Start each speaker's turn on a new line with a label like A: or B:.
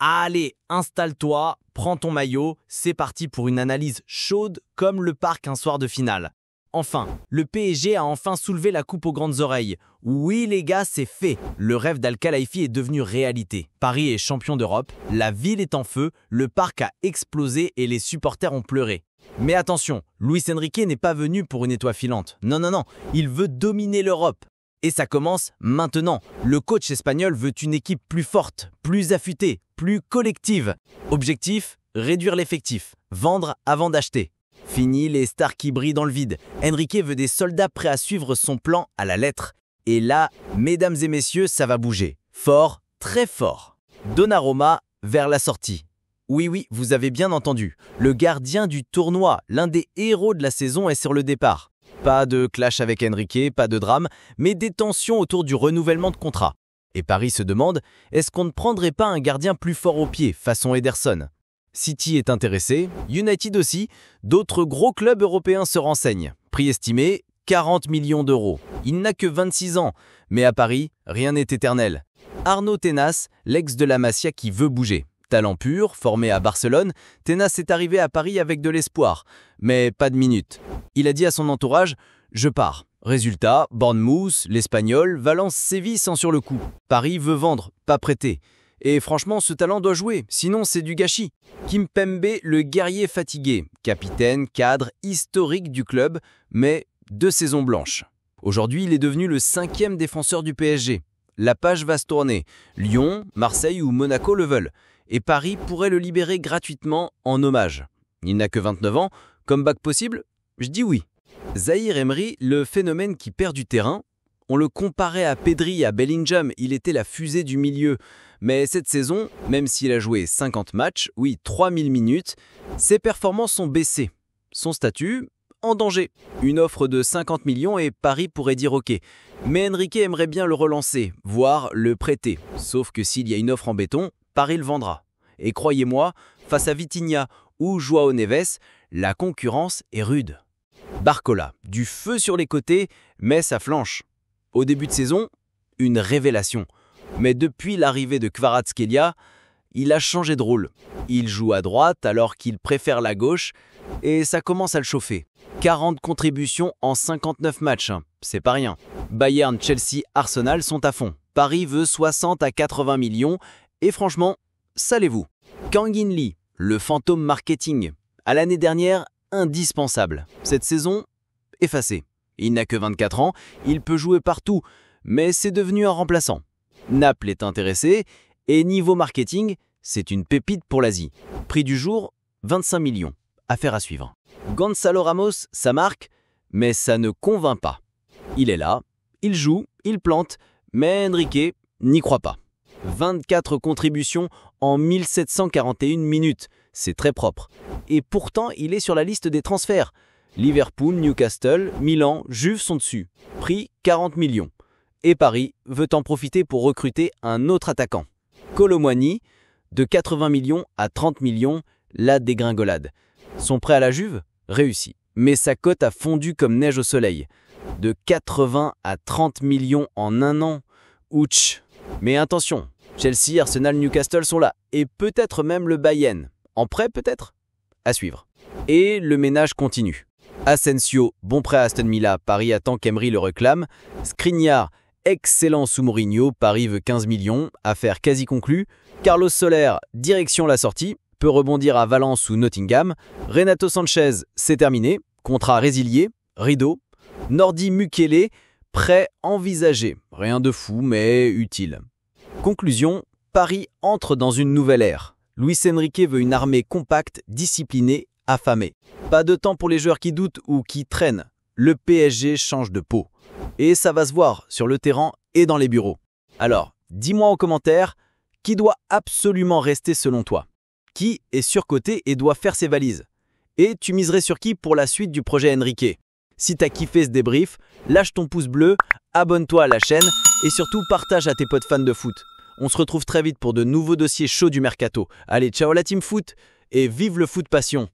A: Allez, installe-toi, prends ton maillot, c'est parti pour une analyse chaude comme le parc un soir de finale. Enfin, le PSG a enfin soulevé la coupe aux grandes oreilles. Oui les gars, c'est fait. Le rêve d'Al-Khelaifi est devenu réalité. Paris est champion d'Europe, la ville est en feu, le parc a explosé et les supporters ont pleuré. Mais attention, Luis Enrique n'est pas venu pour une étoile filante. Non, il veut dominer l'Europe. Et ça commence maintenant. Le coach espagnol veut une équipe plus forte, plus affûtée, plus collective. Objectif, réduire l'effectif, vendre avant d'acheter. Fini les stars qui brillent dans le vide. Enrique veut des soldats prêts à suivre son plan à la lettre. Et là, mesdames et messieurs, ça va bouger. Fort, très fort. Donnarumma vers la sortie. Oui, vous avez bien entendu. Le gardien du tournoi, l'un des héros de la saison, est sur le départ. Pas de clash avec Enrique, pas de drame, mais des tensions autour du renouvellement de contrat. Et Paris se demande, est-ce qu'on ne prendrait pas un gardien plus fort au pied, façon Ederson ? City est intéressé, United aussi, d'autres gros clubs européens se renseignent. Prix estimé, 40 millions d'euros. Il n'a que 26 ans, mais à Paris, rien n'est éternel. Arnaud Tenas, l'ex de la Masia qui veut bouger. Talent pur, formé à Barcelone, Tenas est arrivé à Paris avec de l'espoir, mais pas de minutes. Il a dit à son entourage « Je pars ». Résultat, Bournemouth, l'Espagnol, Valence, Séville sont sur le coup. Paris veut vendre, pas prêter. Et franchement, ce talent doit jouer, sinon c'est du gâchis. Kimpembe, le guerrier fatigué, capitaine, cadre, historique du club, mais 2 saisons blanches. Aujourd'hui, il est devenu le 5e défenseur du PSG. La page va se tourner. Lyon, Marseille ou Monaco le veulent. Et Paris pourrait le libérer gratuitement en hommage. Il n'a que 29 ans, comeback possible? Je dis oui. Zahir Emery, le phénomène qui perd du terrain, on le comparait à Pedri, à Bellingham, il était la fusée du milieu. Mais cette saison, même s'il a joué 50 matchs, 3000 minutes, ses performances sont baissées. Son statut, en danger. Une offre de 50 millions et Paris pourrait dire ok. Mais Enrique aimerait bien le relancer, voire le prêter. Sauf que s'il y a une offre en béton, Paris le vendra. Et croyez-moi, face à Vitinha ou Joao Neves, la concurrence est rude. Barcola, du feu sur les côtés, mais ça flanche. Au début de saison, une révélation. Mais depuis l'arrivée de Kvaratskhelia, il a changé de rôle. Il joue à droite alors qu'il préfère la gauche et ça commence à le chauffer. 40 contributions en 59 matchs, c'est pas rien. Bayern, Chelsea, Arsenal sont à fond. Paris veut 60 à 80 millions et franchement, salez-vous. Kang In Lee, le fantôme marketing. À l'année dernière, indispensable. Cette saison, effacé. Il n'a que 24 ans, il peut jouer partout, mais c'est devenu un remplaçant. Naples est intéressé et niveau marketing, c'est une pépite pour l'Asie. Prix du jour, 25 millions. Affaire à suivre. Gonzalo Ramos, ça marque, mais ça ne convainc pas. Il est là, il joue, il plante, mais Enrique n'y croit pas. 24 contributions en 1741 minutes, c'est très propre. Et pourtant, il est sur la liste des transferts. Liverpool, Newcastle, Milan, Juve sont dessus. Prix 40 millions. Et Paris veut en profiter pour recruter un autre attaquant. Kolo Muani, de 80 millions à 30 millions, la dégringolade. Son prêt à la Juve, réussi. Mais sa cote a fondu comme neige au soleil. De 80 à 30 millions en un an. Ouch. Mais attention, Chelsea, Arsenal, Newcastle sont là. Et peut-être même le Bayern. En prêt peut-être? À suivre. Et le ménage continue. Asensio, bon prêt à Aston Villa, Paris attend qu'Emery le réclame. Skriniar, excellent sous Mourinho, Paris veut 15 millions, affaire quasi conclue. Carlos Soler, direction la sortie, peut rebondir à Valence ou Nottingham. Renato Sanchez, c'est terminé, contrat résilié, rideau. Nordi Mukele, prêt envisagé, rien de fou mais utile. Conclusion, Paris entre dans une nouvelle ère. Luis Enrique veut une armée compacte, disciplinée, affamée. Pas de temps pour les joueurs qui doutent ou qui traînent. Le PSG change de peau. Et ça va se voir sur le terrain et dans les bureaux. Alors, dis-moi en commentaire, qui doit absolument rester selon toi? Qui est surcoté et doit faire ses valises? Et tu miserais sur qui pour la suite du projet Enrique? Si t'as kiffé ce débrief, lâche ton pouce bleu, abonne-toi à la chaîne et surtout partage à tes potes fans de foot. On se retrouve très vite pour de nouveaux dossiers chauds du mercato. Allez, ciao la team foot et vive le foot passion!